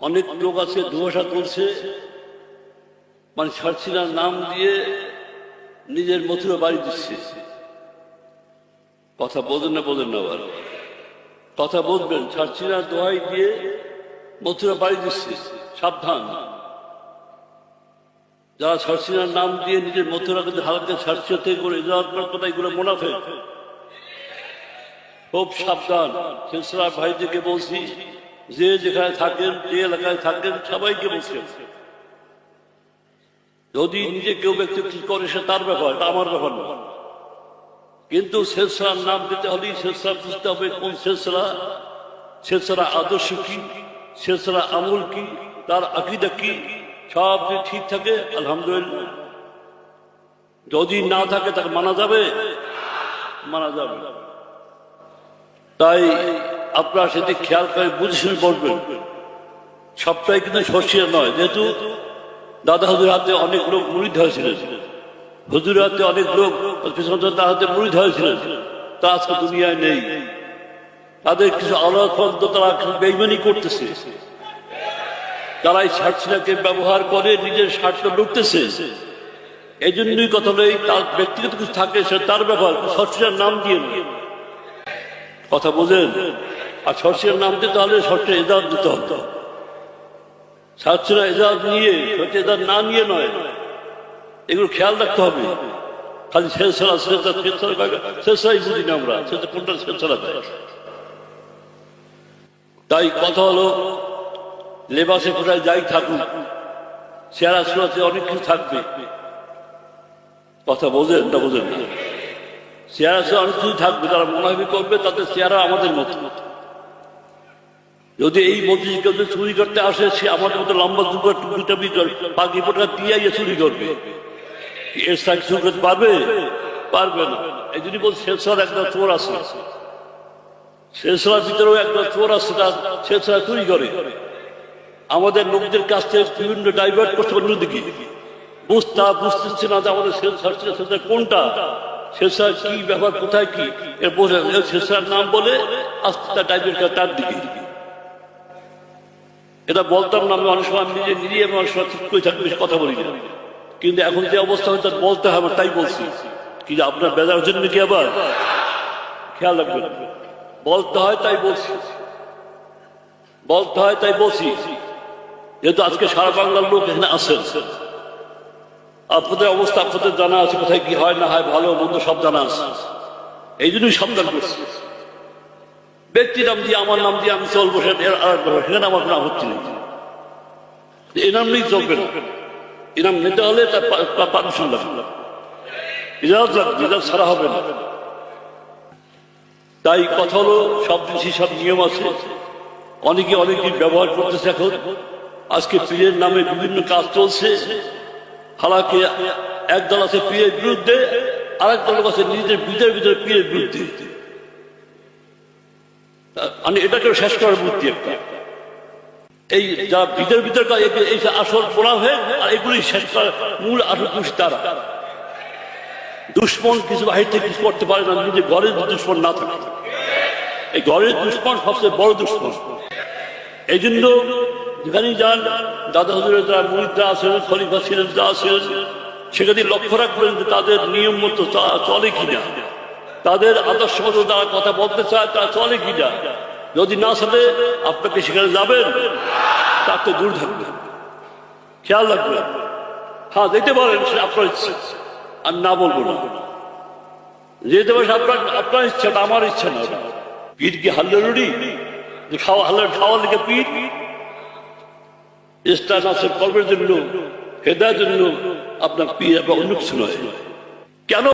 অনেক লোক আছে দুভাষা করছে, মানে ছাড়ছিনার নাম দিয়ে নিজের মথুরা বাড়ি দিচ্ছে। কথা বোঝেন না আবার কথা বলবেন। ছাড়ছিনার দোহাই দিয়ে মথুরা বাড়ি দিচ্ছে, সাবধান। যারা ছাড়ছিনার নাম দিয়ে নিজের মথুরাকে হালাতে ছাড়ছে করে কথা, এগুলো মুনাফিক। খুব সাবধান। সিলসিলা ভাইদেরকে বলছি, যে যেখানে থাকেন, যে এলাকায় থাকেন, সবাইকে বলছি, যদি নিজে কেউ ব্যক্তি করে সে তার ব্যাপার, আমার ব্যাপার না। কিন্তু সিলসিলার নাম দিতে হলে সিলসিলা বুঝতে হবে কোন সিলসিলা, সিলসিলা আদর্শ কি, সিলসিলা আমল কি, তার আকীদা কি, সব যদি ঠিক থাকে আলহামদুলিল্লাহ। যদি না থাকে তাকে মানা যাবে, মানা যাবে। তাই আপনারা সেদিক খেয়াল করে বুঝে শুনে বলবেন। সবটাই কিন্তু সর্ষিয়া নয়, যেহেতু দাদা হুজুরের হাতে অনেক লোক মুরিদ হয়েছিলেন, হুজুরের হাতে অনেক লোক তার হাতে মুরিদ হয়েছিলেন, তা আজকে দুনিয়ায় নেই। তাদের কিছু আলাদা তারা বেইমানি করতেছে, তারা এই ছাড়ছিনাকে ব্যবহার করে নিজের স্বার্থ ঢুকতেছে। এই জন্যই কথা নেই, তার ব্যক্তিগত কিছু থাকে সে তার ব্যাপার, সর্ষিয়ার নাম দিয়ে কথা বোঝেন। আর সর্ষিয়ার নাম দিতে হলে সর্ষে এজাজ দিতে হতো। ছাড়ছিনা এজাজ নিয়ে, সর্ষে এজাজ না নিয়ে নয়, এগুলো খেয়াল রাখতে হবে। খালি সিলসিলা সিলসিলাই বুঝি না আমরা, সেটা কোনটা সিলসিলা। তাই কথা হলো, লেবাসে কোথায় যাই থাকুক, চেহারা সুরাতে অনেক কিছু থাকবে। কথা বোঝেন না বোঝেন না, চেহারা সে অনেক কিছু থাকবে। যারা মুনাফিক করবে তাদের চেহারা আমাদের মতো। যদি এই মসজিদ কেউ চুরি করতে আসে, সে আমাদের মতো লম্বা দুপুর টুপি পাখি পোটা দিয়ে চুরি করবে। এর সাথে চুরি করতে পারবে? পারবে না। এই জন্য বলছে সিলসিলার একটা চোর আছে, সিলসিলার ভিতরেও একটা চোর আছে, তার সিলসিলা চুরি করে। আমাদের লোকদের কাছ থেকে বিভিন্ন ডাইভার্ট করতে পারে অন্যদিকে, বুঝতেছে না যে আমাদের সিলসিলা কোনটা, সিলসিলা কি ব্যাপার, কোথায় কি এর বোঝা। সিলসিলার নাম বলে আস্তে ডাইভার্ট করে তার দিকে। এটা বলতাম না আমি অনেক সময়, নিজে আমি অনেক সময় ঠিক করে থাকবে, কথা বলি না। কিন্তু এখন যে অবস্থা হচ্ছে বলতে হবে, তাই বলছি। কিন্তু আপনার বেজার জন্য কি আবার খেয়াল রাখবেন, বলতে হয় তাই বলছি, বলতে হয় তাই বলছি। যেহেতু আজকে সারা বাংলার লোক এখানে আসেন, আপনাদের অবস্থা আপনাদের জানা আছে, কোথায় কি হয় না হয়, ভালো মন্দ সব জানা আছে। এই জন্যই সাবধান করছি। ব্যক্তি নাম দিয়ে, আমার নাম দিয়ে আমি চলবো, সেখানে আমার কোনো আপত্তি নেই। এনাম নেই চলবে না। এনাম নিতে হলে তার পারমিশন লাগবে, ইজাজত লাগবে, ইজাজত ছাড়া হবে না। তাই কথা হলো, সব জিনিসই সব নিয়ম আছে। অনেকে অনেক দিন ব্যবহার করতেছে। এখন আজকে পীরের নামে বিভিন্ন কাজ চলছে। হালাকে একদল আছে পীরের বিরুদ্ধে, আরেক দল আছে নিজেদের ভিতরে পীরের বিরুদ্ধে। মানে এটাকে শেষ করার বুদ্ধি একটা। এই যা ভিতর এই আসল পোড়া হয়ে, আর এগুলি শেষ করার মূল আসল পুরুষ তারা। দুশ্মন কিছু বাহির থেকে কিছু করতে পারে না, নিজের ঘরের দুশ্মন না থাকে। এই ঘরের দুশ্মন সবচেয়ে বড় দুশ্মন। এই জন্য যেখানেই যান, দাদা হুজুরের যারা মুরিদরা আছেন, খলিফা ছিলেন, যা ছিলেন, সেখানে লক্ষ্য রাখবেন যে তাদের নিয়ম মতো চলে কিনা, তাদের আদর্শ মতো যারা কথা বলতে চায় তারা চলে কিনা। যদি না চলে, আপনাকে সেখানে যাবেন, তার তো দূর থাকবেন, খেয়াল রাখবেন। হ্যাঁ, যেতে পারেন, সে আপনার ইচ্ছে, আমি না বলবো না। যেতে পারেন আপনার ইচ্ছাটা, আমার ইচ্ছা না। পীর কি হাল্লারুড়ি যে খাওয়া লিখে পীর? ইসলাম আছে কর্মের জন্য, হেদায়ের জন্য আপনার পীর, আপনার অন্য কিছু নয়। কেন